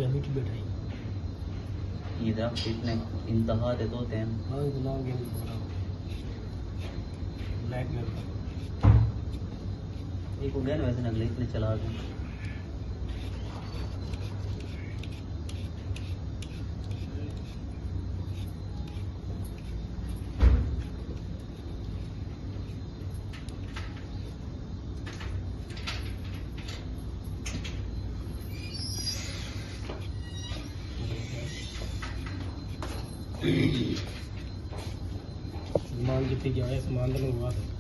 मीठी बैठाई इधर कितने इंतहा दे दो तेन हाँ इतना गेम ब्लैक गेम एक हो गया ना वैसे अगले इतने चला गए सामान जितने जाए सामान तो मंगवा दो